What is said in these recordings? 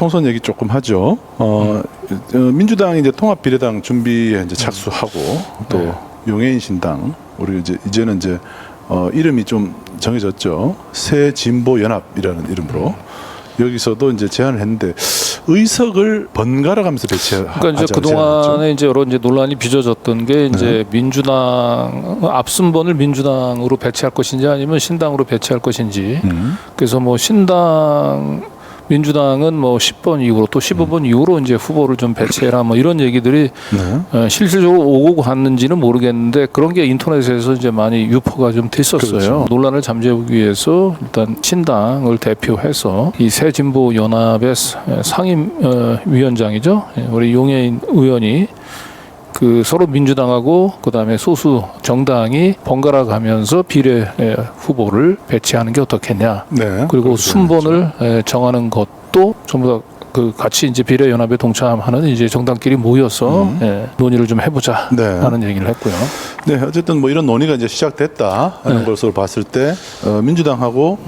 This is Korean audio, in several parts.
총선 얘기 조금 하죠. 민주당이 이제 통합비례당 준비에 이제 착수하고 또 용해인 신당 우리 이제는 이제 이름이 좀 정해졌죠. 새진보연합이라는 이름으로 여기서도 이제 제안을 했는데 의석을 번갈아 가면서 배치하자. 그러니까 이제 그동안에 이제 여러 이제 논란이 빚어졌던 게 이제 민주당 앞순번을 민주당으로 배치할 것인지 아니면 신당으로 배치할 것인지. 그래서 뭐 민주당은 뭐 10번 이후로 또 15번 이후로 이제 후보를 좀 배치해라 뭐 이런 얘기들이 실질적으로 오고 갔는지는 모르겠는데 그런 게 인터넷에서 이제 많이 유포가 좀 됐었어요. 그렇죠. 논란을 잠재우기 위해서 일단 신당을 대표해서 이 새진보연합의 상임위원장이죠. 우리 용해인 의원이 그 서로 민주당하고 그다음에 소수 정당이 번갈아 가면서 비례 후보를 배치하는 게 어떻겠냐. 네, 그리고 순번을 정하는 것도 전부 다 그 같이 이제 비례 연합에 동참하는 이제 정당끼리 모여서 논의를 좀 해보자 하는 얘기를 했고요. 네, 어쨌든 뭐 이런 논의가 이제 시작됐다 하는 것으로 봤을 때 민주당하고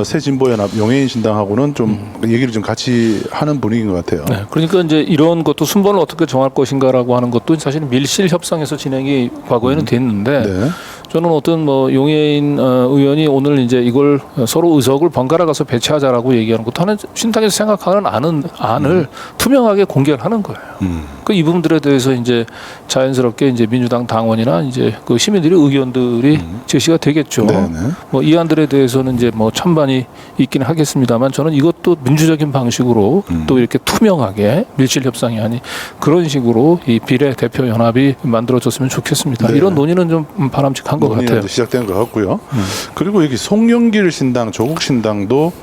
새진보연합 용해인 신당하고는 좀 얘기를 좀 같이 하는 분위기인 것 같아요. 네, 그러니까 이제 이런 것도 순번을 어떻게 정할 것인가라고 하는 것도 사실 밀실 협상에서 진행이 과거에는 됐는데. 저는 어떤 뭐 용해인 의원이 오늘 이제 이걸 서로 의석을 번갈아 가서 배치하자라고 얘기하는 것도 하는 신당에서 생각하는 안을 투명하게 공개를 하는 거예요. 그 이 부분들에 대해서 이제 자연스럽게 이제 민주당 당원이나 이제 그 시민들의 의견들이 제시가 되겠죠. 뭐 이 안들에 대해서는 이제 뭐 찬반이 있기는 하겠습니다만 저는 이것도 민주적인 방식으로 또 이렇게 투명하게 밀실 협상이 아닌 그런 식으로 이 비례 대표 연합이 만들어졌으면 좋겠습니다. 이런 논의는 좀 바람직한 것 같아요. 시작된 것 같고요. 그리고 여기 송영길 신당, 조국 신당도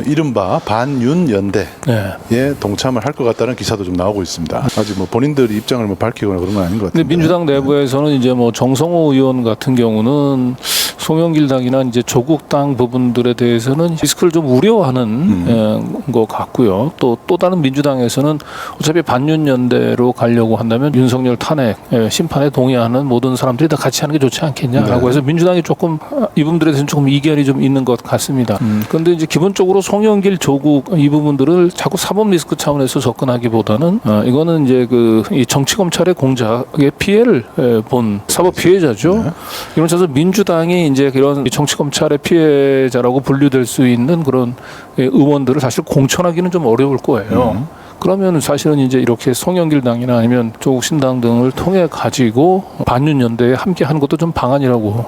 이른바 반윤 연대에 동참을 할 것 같다는 기사도 좀 나오고 있습니다. 아직 뭐 본인들이 입장을 뭐 밝히거나 그런 건 아닌 것 같은데. 근데 민주당 내부에서는 이제 뭐 정성호 의원 같은 경우는 송영길 당이나 이제 조국 당 부분들에 대해서는 리스크를 좀 우려하는 것 같고요. 또 다른 민주당에서는 어차피 반윤 연대로 가려고 한다면 윤석열 탄핵 심판에 동의하는 모든 사람들이 다 같이 하는 게 좋지 않겠냐라고 해서 민주당이 조금 이 부분들에 대해서는 조금 이견이 좀 있는 것 같습니다. 그런데 이제 기본적으로 송영길, 조국 이 부분들을 자꾸 사법 리스크 차원에서 접근하기보다는 이거는 이제 이 정치 검찰의 공작의 피해를 본 사법 피해자죠. 이런 차서 민주당이 이제 그런 정치 검찰의 피해자라고 분류될 수 있는 그런 의원들을 사실 공천하기는 좀 어려울 거예요. 그러면 사실은 이제 이렇게 송영길 당이나 아니면 조국 신당 등을 통해 가지고 반윤 연대에 함께 하는 것도 좀 방안이라고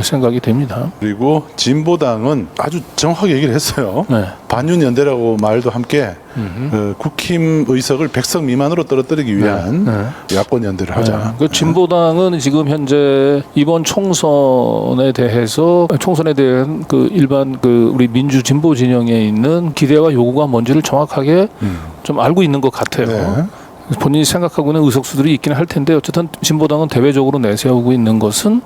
생각이 됩니다. 그리고 진보당은 아주 정확하게 얘기를 했어요. 반윤 연대라고 말도 함께 국힘 의석을 100석 미만으로 떨어뜨리기 위한 야권 연대를 하자. 그 진보당은 지금 현재 이번 총선에 대한 그 일반 그 우리 민주 진보 진영에 있는 기대와 요구가 뭔지를 정확하게 좀 알고 있는 것 같아요. 본인이 생각하고 있는 의석수들이 있긴 할 텐데 어쨌든 진보당은 대외적으로 내세우고 있는 것은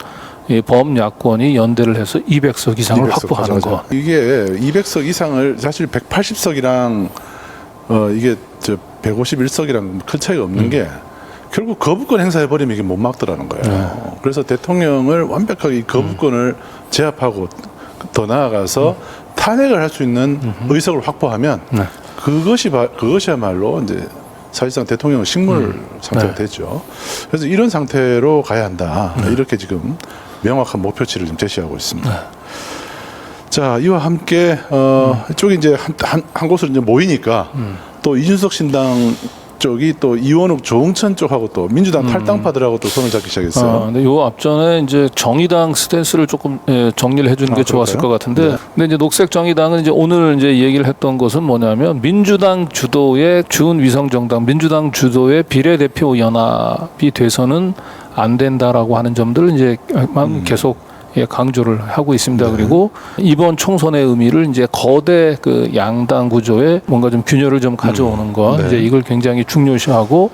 범야권이 연대를 해서 200석 이상을 확보하는 것. 이게 200석 이상을 사실 180석이랑 이게 151석이랑 큰 차이가 없는 게 결국 거부권 행사해버리면 이게 못 막더라는 거예요. 그래서 대통령을 완벽하게 이 거부권을 제압하고 더 나아가서 탄핵을 할 수 있는 의석을 확보하면 그것이야말로 이제 사실상 대통령은 식물 상태가 됐죠. 그래서 이런 상태로 가야 한다. 이렇게 지금 명확한 목표치를 좀 제시하고 있습니다. 자, 이와 함께 이쪽이 이제 한 곳으로 이제 모이니까 또 이준석 신당 쪽이 또 이원욱 조응천 쪽하고 또 민주당 탈당파들하고 또 손을 잡기 시작했어요. 근데 요 앞전에 이제 정의당 스탠스를 조금 정리를 해주는 게 좋았을 것 같은데, 근데 이제 녹색 정의당은 이제 오늘 이제 얘기를 했던 것은 뭐냐면 민주당 주도의 준위성정당, 민주당 주도의 비례대표 연합이 돼서는 안 된다라고 하는 점들을 이제 계속 강조를 하고 있습니다. 그리고 이번 총선의 의미를 이제 거대 그 양당 구조에 뭔가 좀 균열을 좀 가져오는 것, 이제 이걸 굉장히 중요시하고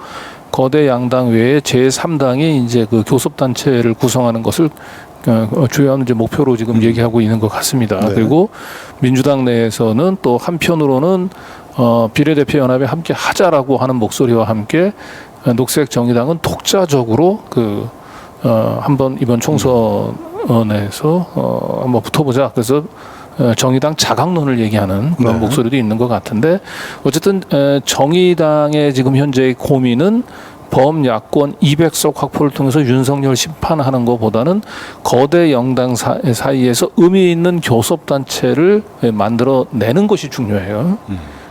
거대 양당 외에 제3당이 이제 그 교섭단체를 구성하는 것을 주요한 이제 목표로 지금 얘기하고 있는 것 같습니다. 그리고 민주당 내에서는 또 한편으로는 비례대표 연합에 함께 하자라고 하는 목소리와 함께 녹색 정의당은 독자적으로 한번 이번 총선에서 한번 붙어보자. 그래서 정의당 자강론을 얘기하는 그런 네. 목소리도 있는 것 같은데 어쨌든 정의당의 지금 현재의 고민은 범야권 200석 확보를 통해서 윤석열 심판하는 것보다는 거대 영당 사이에서 의미 있는 교섭단체를 만들어내는 것이 중요해요.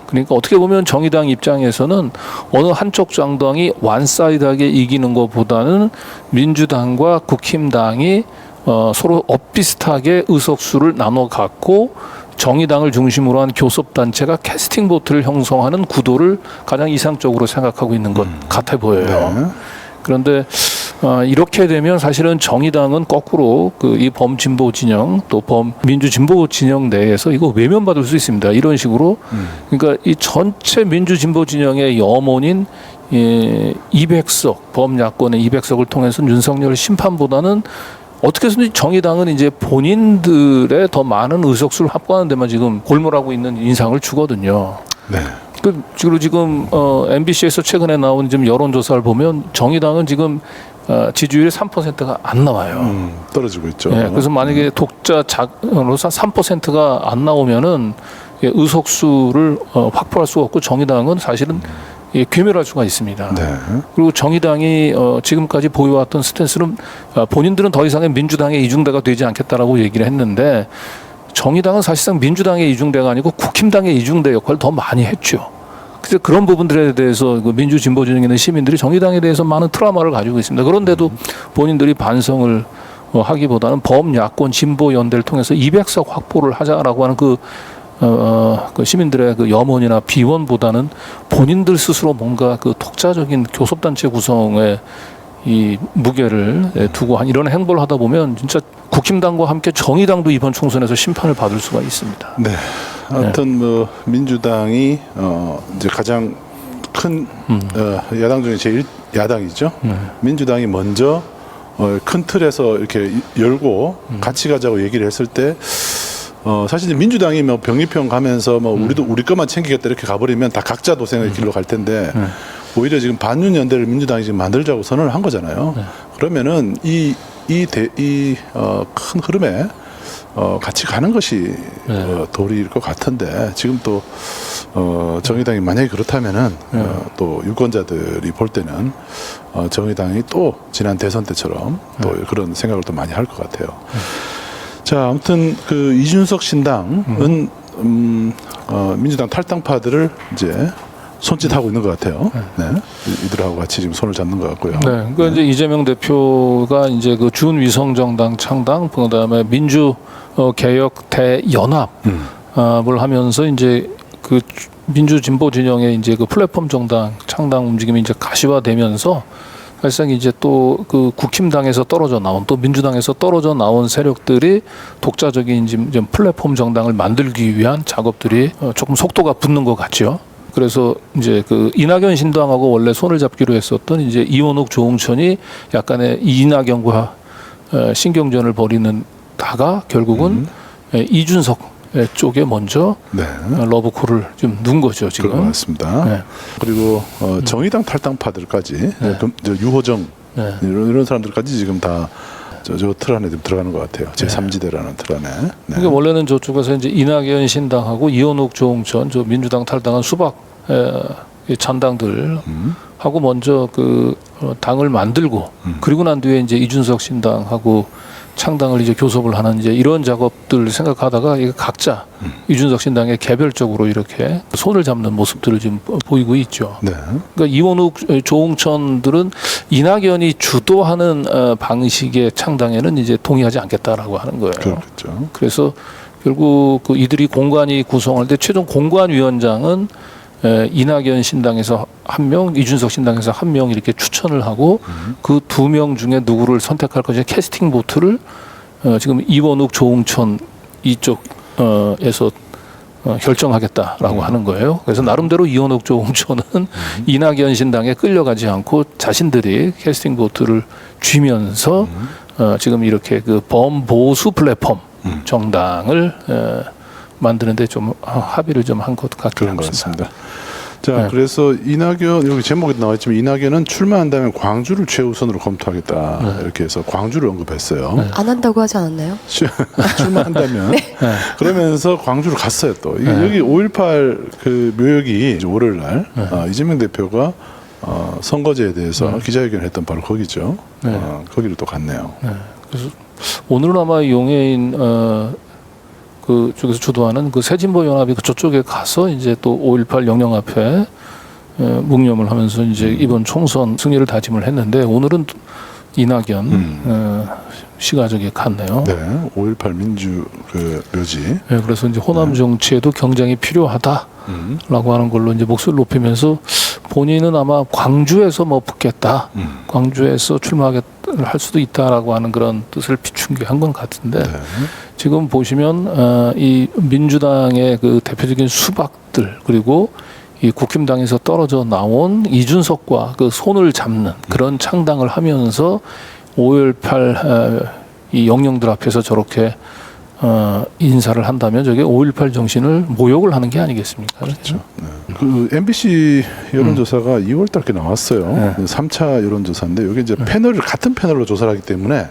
그러니까 어떻게 보면 정의당 입장에서는 어느 한쪽 정당이 완사이드하게 이기는 것보다는 민주당과 국힘당이 서로 엇비슷하게 의석수를 나눠 갖고 정의당을 중심으로 한 교섭단체가 캐스팅 보트를 형성하는 구도를 가장 이상적으로 생각하고 있는 것 같아 보여요. 네. 그런데 이렇게 되면 사실은 정의당은 거꾸로 그 이 범진보 진영 또 범민주진보 진영 내에서 이거 외면받을 수 있습니다. 이런 식으로 그러니까 이 전체 민주진보 진영의 염원인 200석 범야권의 200석을 통해서 윤석열 심판보다는 어떻게 해서든 정의당은 이제 본인들의 더 많은 의석수를 확보하는 데만 지금 골몰하고 있는 인상을 주거든요. 네. 그리고 지금 MBC에서 최근에 나온 지금 여론조사를 보면 정의당은 지금 지지율이 3%가 안 나와요. 떨어지고 있죠. 예, 그래서 만약에 독자로서 3%가 안 나오면은 의석수를 확보할 수가 없고 정의당은 사실은 괴멸할 수가 있습니다. 네. 그리고 정의당이 지금까지 보여왔던 스탠스는 본인들은 더 이상의 민주당의 이중대가 되지 않겠다라고 얘기를 했는데 정의당은 사실상 민주당의 이중대가 아니고 국힘당의 이중대 역할을 더 많이 했죠. 그래서 그런 부분들에 대해서 그 민주진보 진영에 있는 시민들이 정의당에 대해서 많은 트라우마를 가지고 있습니다. 그런데도 본인들이 반성을 하기보다는 범야권 진보 연대를 통해서 200석 확보를 하자라고 하는 그 시민들의 그 염원이나 비원보다는 본인들 스스로 뭔가 그 독자적인 교섭단체 구성에 이 무게를 두고 한 이런 행보를 하다 보면 진짜 국힘당과 함께 정의당도 이번 총선에서 심판을 받을 수가 있습니다. 네. 하여튼 뭐 민주당이 이제 가장 큰 야당 중에 제일 야당이죠. 민주당이 먼저 큰 틀에서 이렇게 열고 같이 가자고 얘기를 했을 때 사실 민주당이 뭐 병리평 가면서 뭐 우리도 우리 것만 챙기겠다 이렇게 가버리면 다 각자 도생의 길로 갈 텐데 오히려 지금 반윤 연대를 민주당이 지금 만들자고 선언을 한 거잖아요. 그러면은 큰 흐름에 같이 가는 것이 도리일 것 같은데 지금 또 정의당이 만약에 그렇다면은 또 유권자들이 볼 때는 정의당이 또 지난 대선 때처럼 또 그런 생각을 또 많이 할 것 같아요. 자, 아무튼 그 이준석 신당은 민주당 탈당파들을 이제 손짓하고 있는 것 같아요. 네, 이들하고 같이 지금 손을 잡는 것 같고요. 네, 그러니까 이제 이재명 대표가 이제 그 준위성정당 창당, 그다음에 민주개혁 대연합을 하면서 이제 그 민주진보 진영의 이제 그 플랫폼 정당 창당 움직임이 이제 가시화되면서 사실상 이제 또 그 국힘당에서 떨어져 나온 또 민주당에서 떨어져 나온 세력들이 독자적인 지금 플랫폼 정당을 만들기 위한 작업들이 조금 속도가 붙는 것 같죠. 그래서 이제 그 이낙연 신당하고 원래 손을 잡기로 했었던 이제 이원욱 조홍천이 약간의 이낙연과 신경전을 벌이는 다가 결국은 이준석 쪽에 먼저 러브콜을 좀 넣은 거죠 지금. 그런 것 같습니다. 네. 그리고 정의당 탈당파들까지 유호정 이런 사람들까지 지금 다 저 틀 안에 좀 들어가는 것 같아요. 제3지대라는 틀 안에. 네. 그러니까 원래는 저쪽에서 이제 이낙연 신당하고 이원욱 조홍천 저 민주당 탈당한 수박 잔당들 하고 먼저 그 당을 만들고 그리고 난 뒤에 이제 이준석 신당하고 창당을 이제 교섭을 하는 이제 이런 작업들 생각하다가 이게 각자 이준석 신당에 개별적으로 이렇게 손을 잡는 모습들을 지금 보이고 있죠. 네. 그러니까 이원욱, 조홍천들은 이낙연이 주도하는 방식의 창당에는 이제 동의하지 않겠다라고 하는 거예요. 그렇겠죠. 그래서 결국 그 이들이 공관위 구성할 때 최종 공관위원장은 이낙연 신당에서 한 명, 이준석 신당에서 한 명 이렇게 추천을 하고 그 두 명 중에 누구를 선택할 것이냐 캐스팅 보트를 지금 이원욱, 조홍천 이쪽에서 결정하겠다라고 하는 거예요. 그래서 나름대로 이원욱, 조홍천은 이낙연 신당에 끌려가지 않고 자신들이 캐스팅 보트를 쥐면서 지금 이렇게 그 범보수 플랫폼 정당을 만드는데 좀 합의를 좀 한 것 같긴 그런 것 합니다. 같습니다. 자, 네. 그래서 이낙연 여기 제목에 나와있지만 이낙연은 출마한다면 광주를 최우선으로 검토하겠다 이렇게 해서 광주를 언급했어요. 안 한다고 하지 않았나요? 출마한다면 그러면서 광주를 갔어요 또. 이게 여기 5.18 그 묘역이 이제 월요일 날 이재명 대표가 선거제에 대해서 기자회견을 했던 바로 거기죠. 거기를 또 갔네요. 그래서 오늘은 아마 용해인 그 쪽에서 주도하는 그 새진보 연합이 그쪽에 가서 이제 또 5.18 영령 앞에 묵념을 하면서 이제 이번 총선 승리를 다짐을 했는데 오늘은 이낙연 씨가 저기 갔네요. 네, 5.18 민주 그 묘지. 네, 그래서 이제 호남 정치에도 경쟁이 필요하다라고 하는 걸로 이제 목소리를 높이면서 본인은 아마 광주에서 뭐 붙겠다, 광주에서 출마하게 할 수도 있다라고 하는 그런 뜻을 비춘게 한 건 같은데 지금 보시면 이 민주당의 그 대표적인 수박들 그리고 이 국힘당에서 떨어져 나온 이준석과 그 손을 잡는 그런 창당을 하면서 5.18 이 영령들 앞에서 저렇게 인사를 한다면 저게 5.18 정신을 모욕을 하는 게 아니겠습니까? 그렇죠. 그 MBC 여론조사가 2월 달께 나왔어요. 3차 여론조사인데 이게 이제 패널을 같은 패널로 조사를 하기 때문에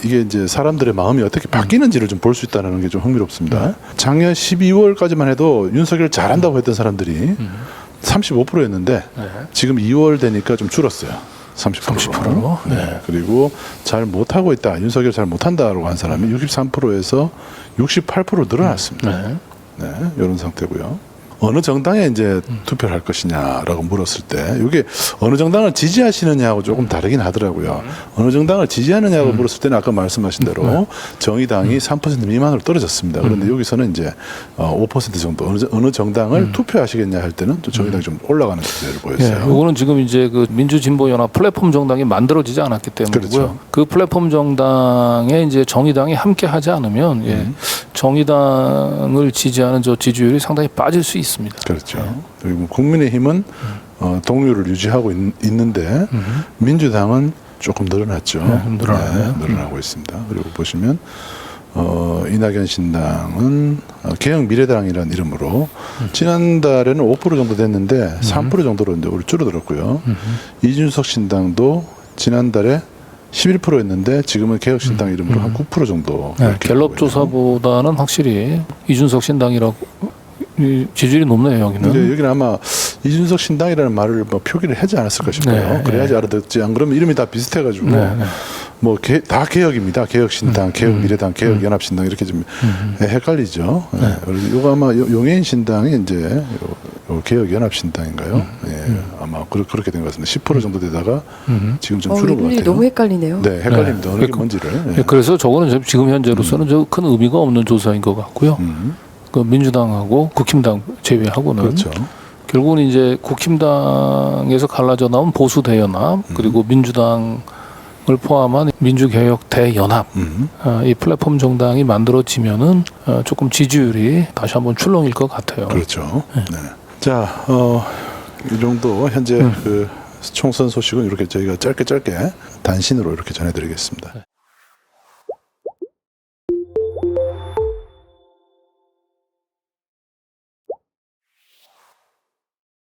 이게 이제 사람들의 마음이 어떻게 바뀌는지를 좀 볼 수 있다는 게 좀 흥미롭습니다. 작년 12월까지만 해도 윤석열 잘한다고 했던 사람들이 35%였는데 지금 2월 되니까 좀 줄었어요. 30%로. 네. 그리고 잘 못하고 있다. 윤석열 잘 못한다라고 한 사람이 63%에서 68%로 늘어났습니다. 네, 이런 상태고요. 어느 정당에 이제 투표를 할 것이냐라고 물었을 때 이게 어느 정당을 지지하시느냐하고 조금 다르긴 하더라고요. 어느 정당을 지지하느냐고 물었을 때는 아까 말씀하신 대로 정의당이 3% 미만으로 떨어졌습니다. 그런데 여기서는 이제 5% 정도 어느 정당을 투표하시겠냐 할 때는 또 정의당이 좀 올라가는 기세를 보였어요. 이거는 지금 이제 그 민주진보연합 플랫폼 정당이 만들어지지 않았기 때문이고요. 그렇죠. 그 플랫폼 정당에 이제 정의당이 함께 하지 않으면 정의당을 지지하는 저 지지율이 상당히 빠질 수 있습니다. 그렇죠. 그리고 국민의힘은 동료를 유지하고 있는데 민주당은 조금 늘어났죠. 늘어나고 있습니다. 그리고 보시면 이낙연 신당은 개혁 미래당이라는 이름으로 지난달에는 5% 정도 됐는데 3% 정도로 이제 줄어들었고요. 이준석 신당도 지난달에 11%였는데 지금은 개혁신당 이름으로 한 9% 정도. 갤럽 조사보다는 확실히 이준석 신당이라고 지지율이 높네요, 여기는. 근데 여기는 아마 이준석 신당이라는 말을 뭐 표기를 하지 않았을까 싶어요. 그래야지 알아듣지. 안 그러면 이름이 다 비슷해가지고 뭐 다 개혁입니다. 개혁신당, 개혁미래당, 개혁연합신당 이렇게 좀 헷갈리죠. 이거 아마 용해인 신당이 이제 요 개혁연합신당인가요? 아마 그렇게 된 것 같습니다. 10% 정도 되다가 지금 좀 줄은 것 같아요. 너무 헷갈리네요. 네, 헷갈립니다. 어느 게 뭔지를. 그래서 저거는 지금 현재로서는 저 큰 의미가 없는 조사인 것 같고요. 그 민주당하고 국힘당 제외하고는 그렇죠. 결국은 이제 국힘당에서 갈라져 나온 보수 대연합 그리고 민주당을 포함한 민주개혁 대연합 이 플랫폼 정당이 만들어지면은 조금 지지율이 다시 한번 출렁일 것 같아요. 그렇죠. 네. 자, 이 정도 현재 그 총선 소식은 이렇게 저희가 짧게 단신으로 이렇게 전해드리겠습니다.